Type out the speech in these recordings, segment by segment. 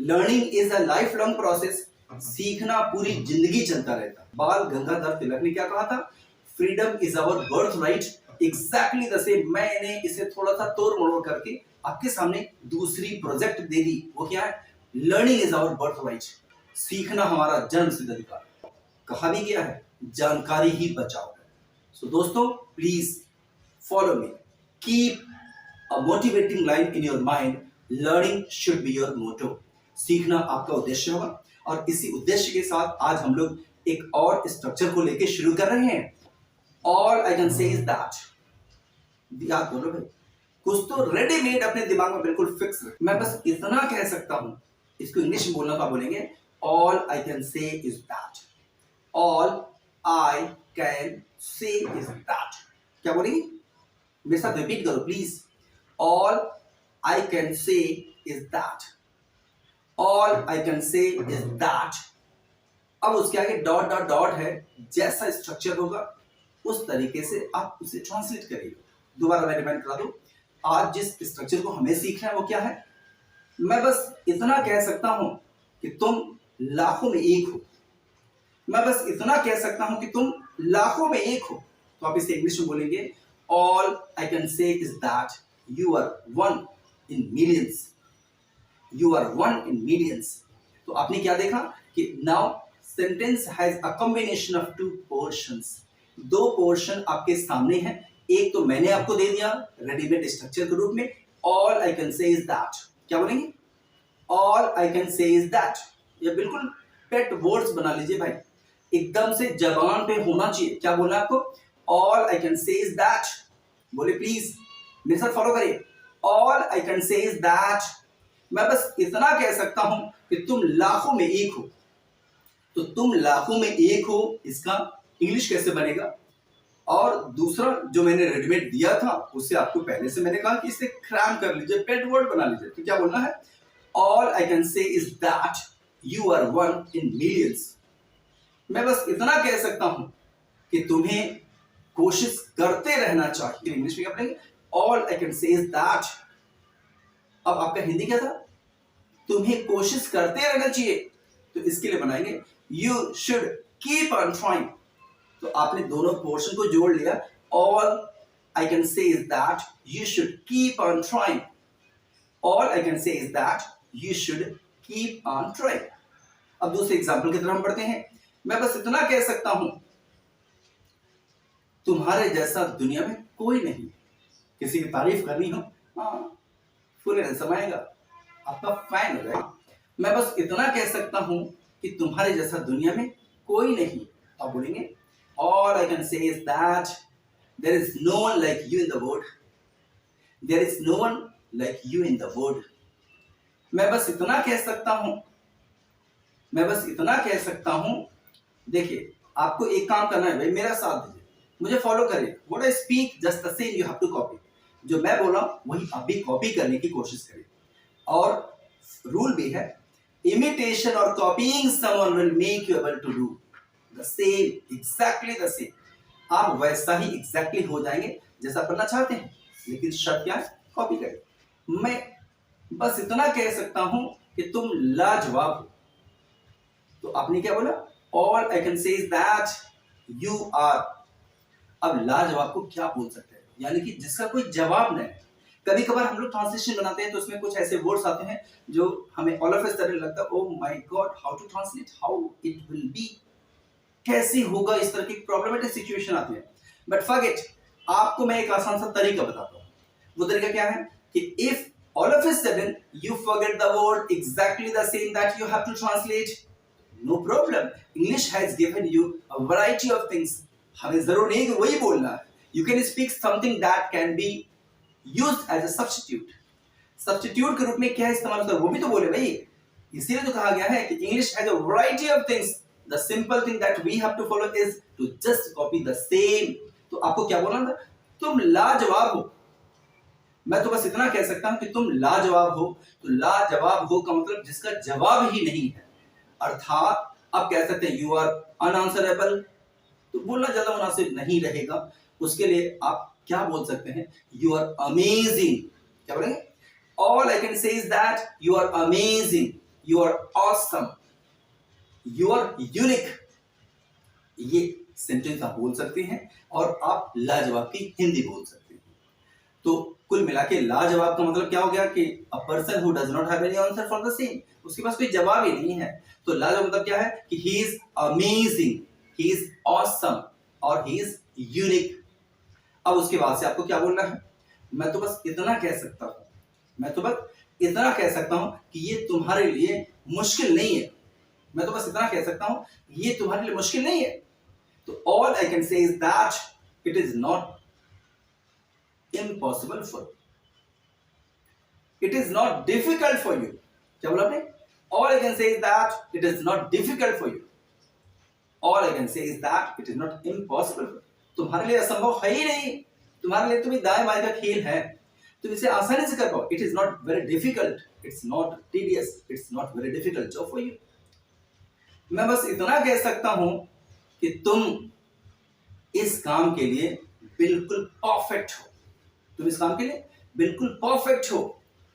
Learning is a life long process. सीखना पूरी जिंदगी चलता रहता। बाल गंगाधर तिलक ने क्या कहा था? Freedom is our birth right. Exactly the same मैंने इसे थोड़ा सा तोड़ मरोड़ करके आपके सामने दूसरी प्रोजेक्ट दे दी। वो क्या है? Learning is our birth right. सीखना हमारा जन्म सिद्ध अधिकार। कहा भी गया है जानकारी ही बचाओ। सो दोस्तों please follow me. Keep a motivating line in your mind. Learning should be your motto. सीखना आपका उद्देश्य होगा और इसी उद्देश्य के साथ आज हम लोग एक और स्ट्रक्चर को लेके शुरू कर रहे हैं। All I can say is that याद बोलो भाई, कुछ तो रेडीमेड अपने दिमाग में बिल्कुल फिक्स रख। मैं बस इतना कह सकता हूं, इसको इंग्लिश में बोलना तो आप बोलेंगे All I can say is that. All I can say is that. क्या बोलेंगे? मेरे साथ रिपीट करो please. All I can say is that. All I can say is that. अब उसके आगे डॉट डॉट डॉट है। जैसा स्ट्रक्चर होगा उस तरीके से आप उसे ट्रांसलेट करिए। दोबारा मैं रिमाइंड करा दूं, आज जिस स्ट्रक्चर को हमें सीखना है वो क्या है? मैं बस इतना कह सकता हूं कि तुम लाखों में एक हो। मैं बस इतना कह सकता हूं कि तुम लाखों में एक हो। तो आप इसे इंग्लिश में बोलेंगे All I can say is that you are one in millions. You are one in millions. तो आपने क्या देखा कि now sentence has a combination of two portions. दो पोर्शन आपके सामने हैं। एक तो मैंने आपको दे दिया रेडीमेड स्ट्रक्चर के रूप में All I can say is that. क्या बोलेंगे? All I can say is that. ये बिल्कुल पेट वर्ड्स बना लीजिए भाई, एकदम से जबान पे होना चाहिए। क्या बोलना है आपको? All I can say is that. बोले प्लीज मेरे साथ फॉलो करिए। All I can say is that. मैं बस इतना कह सकता हूं कि तुम लाखों में एक हो। तो तुम लाखों में एक हो इसका इंग्लिश कैसे बनेगा? और दूसरा जो मैंने रेडीमेड दिया था उससे आपको पहले से मैंने कहा कि इसे क्रैम कर लीजिए, पेट वर्ड बना लीजिए। तो क्या बोलना है? All I can say is that you are one in millions. मैं बस इतना कह सकता हूं कि तुम्हें कोशिश करते रहना चाहिए। इंग्लिश में क्या पढ़ेंगे? All I can say is that. अब आपका हिंदी क्या था? तुम्हें कोशिश करते रहना चाहिए। तो इसके लिए बनाएंगे You should keep on trying. तो आपने दोनों पोर्शन को जोड़ लिया। All I can say is that you should keep on trying. All I can say is that you should keep on trying. अब दूसरे एग्जाम्पल की तरफ हम बढ़ते हैं। मैं बस इतना कह सकता हूं तुम्हारे जैसा दुनिया में कोई नहीं। किसी की तारीफ करनी हो, हाँ फुल समाएगा, आपका फैन हो जाएगा। मैं बस इतना कह सकता हूं कि तुम्हारे जैसा दुनिया में कोई नहीं। आप बोलेंगे All I can say is that there is no one like you in the world. There is no one like you in the world. मैं बस इतना कह सकता हूं, मैं बस इतना कह सकता हूं। देखिए आपको एक काम करना है भाई, मेरा साथ दीजिए, मुझे फॉलो करिए। What I speak just the same you have to copy. जो मैं बोला वही आप भी कॉपी करने की कोशिश करिए। और रूल भी है, imitation or copying someone will make you able to do the same, exactly the same. आप वैसा ही exactly हो जाएंगे जैसा करना चाहते हैं, लेकिन शर्त क्या है? कॉपी करिए। मैं बस इतना कह सकता हूं कि तुम लाजवाब हो। तो आपने क्या बोला? All I can say is that you are. अब लाजवाब को क्या बोल सकते हैं? यानी कि जिसका कोई जवाब नहीं। कभी कभार हम लोग ट्रांसलेशन बनाते हैं तो उसमें कुछ ऐसे वर्ड्स आते हैं जो हमें ऑल ऑफ अ सडन लगता है oh my god how to translate, how it will be, कैसे होगा, इस तरह की प्रॉब्लमेटिक सिचुएशन आती है। बट फॉरगेट, आपको मैं एक आसान सा तरीका बताता हूँ। वो तरीका क्या है कि if all of a sudden you forget the word exactly the same that you have to translate, no problem, English has given you a variety of things. हमें जरूर नहीं कि वही बोलना है। You can speak something that can be used as a substitute. Substitute के रूप में क्या इस्तेमाल होता है वो भी तो बोले भाई। इसीलिए तो कहा गया है कि English has a variety of things, the simple thing that we have to follow is to just copy the same. तो आपको क्या बोलना था? तुम लाजवाब हो। मैं तो बस इतना कह सकता हूं कि तुम लाजवाब हो। तो लाजवाब हो का मतलब जिसका जवाब ही नहीं है, अर्थात आप कह सकते हैं यू आर अनआंसरेबल। तो बोलना ज्यादा मुनासिब नहीं रहेगा। उसके लिए आप क्या बोल सकते हैं? You are amazing. क्या बोलेंगे? All I can say is that you are amazing. You are awesome, you are unique. ये सेंटेंस आप बोल सकते हैं और आप लाजवाब की हिंदी बोल सकते हैं। तो कुल मिला के लाजवाब का मतलब क्या हो गया कि a person who does not have any answer for the same, उसके पास कोई जवाब ही नहीं है। तो लाजवाब मतलब क्या है कि he is amazing, he is awesome और ही इज यूनिक। अब उसके बाद से आपको क्या बोलना है? मैं तो बस इतना कह सकता हूं, मैं तो बस इतना कह सकता हूं कि ये तुम्हारे लिए मुश्किल नहीं है। मैं तो बस इतना कह सकता हूं ये तुम्हारे लिए मुश्किल नहीं है। तो all I can say is that it is not impossible for, it is not difficult for you. क्या बोला आपने? All I can say is that it is not difficult for you, all I can say is that it is not impossible. तुम्हारे लिए असंभव है ही नहीं, तुम्हारे लिए तो भी दाएं बाएं का खेल है, तुम इसे आसानी से कर पाओ। It is not very difficult, it's not tedious, it's not very difficult job for you. मैं बस इतना कह सकता हूं कि तुम इस काम के लिए बिल्कुल परफेक्ट हो, तुम इस काम के लिए बिल्कुल परफेक्ट हो।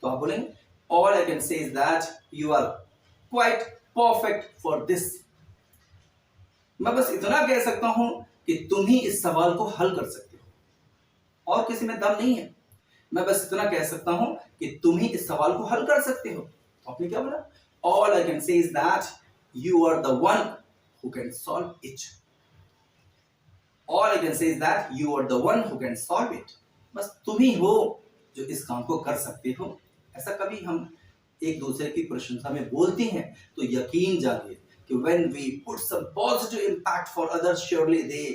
तो आप बोलेंगे all I can say is that you are quite perfect for this. मैं बस इतना कह सकता हूं कि तुम ही इस सवाल को हल कर सकते हो और किसी में दम नहीं है। मैं बस इतना कह सकता हूं कि तुम ही इस सवाल को हल कर सकते हो। तो आपने क्या बोला? All I can say is that you are the one who can solve it. All I can say is that you are the one who can solve it. बस तुम ही हो जो इस काम को कर सकते हो। ऐसा कभी हम एक दूसरे की प्रशंसा में बोलते हैं तो यकीन जानिए कि when we put some positive impact for others, surely they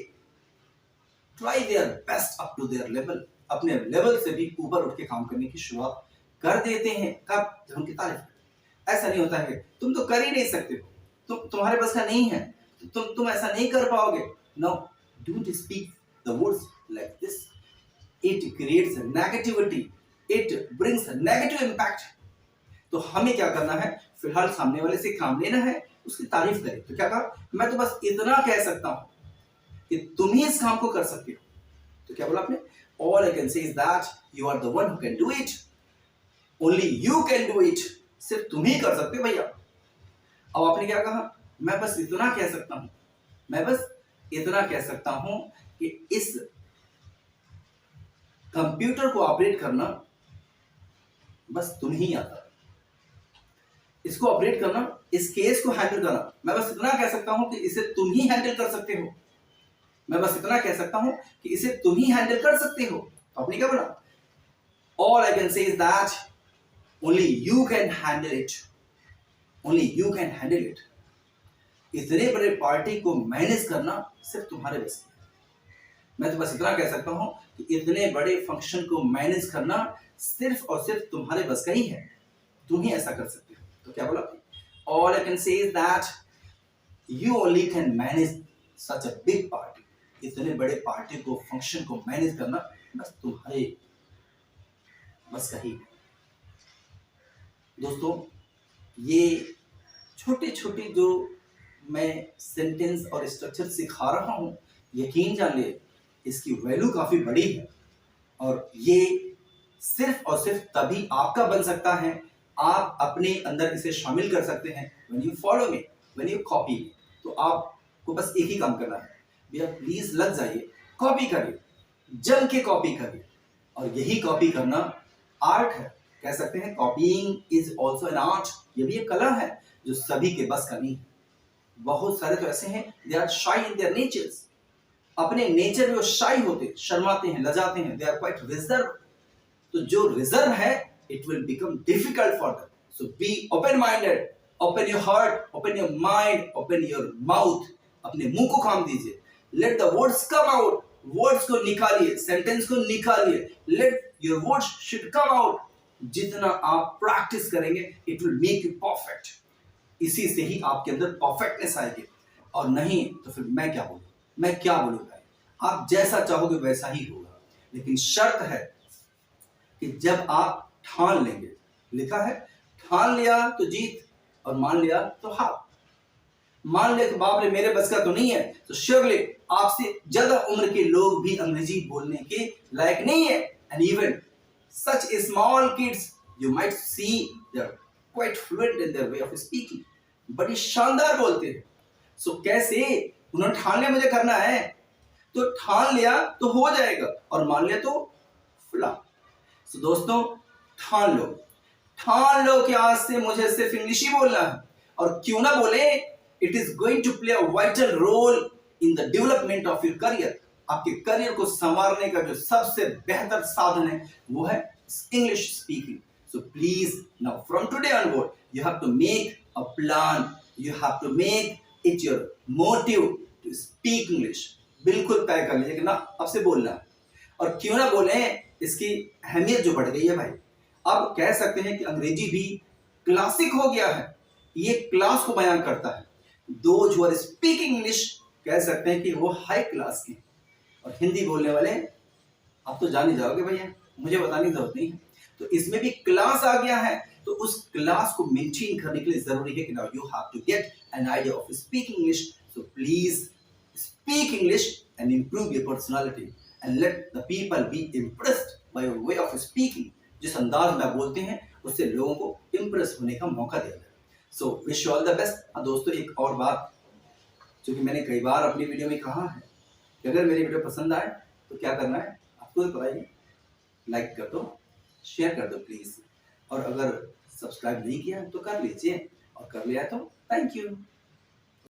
try their best up to their level, अपने लेवल से भी ऊपर उठ के काम करने की शुरुआत कर देते हैं। कब? जब उनकी तारीफ करें। ऐसा नहीं होता है तुम तो कर ही नहीं सकते हो, तुम्हारे बस का नहीं है, तुम ऐसा नहीं कर पाओगे। No, don't speak the words like this, it creates negativity, it brings negative impact. तो हमें क्या करना है? फिलहाल सामने वाले से काम लेना है, उसकी तारीफ करें। तो क्या कहा? मैं तो बस इतना कह सकता हूं कि तुम ही इस काम को कर सकते हो। तो क्या बोला आपने? All I can say is that you are the one who can do it, only you can do it. सिर्फ तुम ही कर सकते हो भैया। अब आपने क्या कहा? मैं बस इतना कह सकता हूं, मैं बस इतना कह सकता हूं कि इस कंप्यूटर को ऑपरेट करना बस तुम ही आता है, इसको ऑपरेट करना, इस केस को हैंडल करना मैं बस इतना कह सकता हूं कि इसे तुम ही हैंडल कर सकते हो। मैं बस इतना कह सकता हूं कि इसे तुम ही हैंडल कर सकते हो। तो आपने क्या बोला? All I can say is that only you can handle it, only you can handle it. इतने बड़े पार्टी को मैनेज करना सिर्फ तुम्हारे बस में। मैं तो बस इतना कह सकता हूं कि इतने बड़े फंक्शन को मैनेज करना सिर्फ और सिर्फ तुम्हारे बस का ही है, तुम ही ऐसा कर सकते हो। तो क्या बोला? All I can say is that you only can manage such a big party. इतने बड़े पार्टी को, फंक्शन को मैनेज करना बस तुम्हारे बस का ही है। दोस्तों, ये छोटे छोटे जो मैं सेंटेंस और स्ट्रक्चर सिखा रहा हूं, यकीन जानिए इसकी वैल्यू काफी बड़ी है और ये सिर्फ और सिर्फ तभी आपका बन सकता है, आप अपने अंदर इसे शामिल कर सकते हैं। when you follow me, when you copy me, तो आपको बस एक ही काम करना है भैया, प्लीज लग जाइए, कॉपी करिए, जम के कॉपी करिए। और यही कॉपी करना आर्ट है, कह सकते हैं copying is also an art. ये भी एक कला है जो सभी के बस का नहीं है। बहुत सारे तो ऐसे हैं they are shy in their natures, अपने नेचर में वो शाई होते, शर्माते हैं, लजाते हैं, दे आर क्वाइट रिजर्व। तो जो रिजर्व है it will become difficult for them. So be open-minded, open your heart, open your mind, open your mouth. अपने मुंह को काम दीजिए, let the words come out, words को निकालिए, sentence को निकालिए, let your words should come out. जितना आप प्रैक्टिस करेंगे it will make you perfect. इसी से ही आपके अंदर परफेक्टनेस आएगी। और नहीं तो फिर मैं क्या बोलूं, मैं क्या बोलूंगा? आप जैसा चाहोगे वैसा ही होगा, लेकिन शर्त है कि जब आप ठान लेंगे, लिखा है ठान लिया तो जीत और मान लिया तो हार। मान लिया कि बाप रे मेरे बस का तो नहीं है, तो श्योरली आपसे ज्यादा उम्र के लोग भी अंग्रेजी बोलने के लायक नहीं है। And even such small kids you might see they are quite fluent in their way of speaking, बड़ी शानदार बोलते हैं। सो कैसे? उन्होंने ठान लिया मुझे करना है, तो ठान लिया तो हो जाएगा, और मान लिया तो फुला। सो दोस्तों, ठान लो कि आज से मुझे सिर्फ इंग्लिश ही बोलना है, और क्यों ना बोले, it is going to play a vital role in the development of your career. आपके करियर को संवारने का जो सबसे बेहतर साधन है वो है English speaking. So please now from today onward you have to make a plan, you have to make it your motive to speak English. बिल्कुल तय कर लीजिए कि ना अब से बोलना है, और क्यों ना बोले, इसकी अहमियत जो बढ़ गई है भाई। अब कह सकते हैं कि अंग्रेजी भी क्लासिक हो गया है, ये क्लास को बयान करता है। Those who are speaking English कह सकते हैं कि वो हाई क्लास के, और हिंदी बोलने वाले आप तो जान ही जाओगे भैया, मुझे बताने की जरूरत नहीं है। तो इसमें भी क्लास आ गया है, तो उस क्लास को मेंटेन करने के लिए जरूरी है कि now you have to get an idea of speaking English. So please speak English and improve your personality and let the people be impressed by your way of speaking. जिस अंदाज में आप बोलते हैं उससे लोगों को इम्प्रेस होने का मौका दिया जाए। So wish you all the best. हाँ दोस्तों, एक और बात जो कि मैंने कई बार अपनी वीडियो में कहा है कि अगर मेरी वीडियो पसंद आए तो क्या करना है आपको तो बताइए, लाइक कर दो, शेयर कर दो प्लीज, और अगर सब्सक्राइब नहीं किया तो कर लीजिए, और कर लिया तो थैंक यू।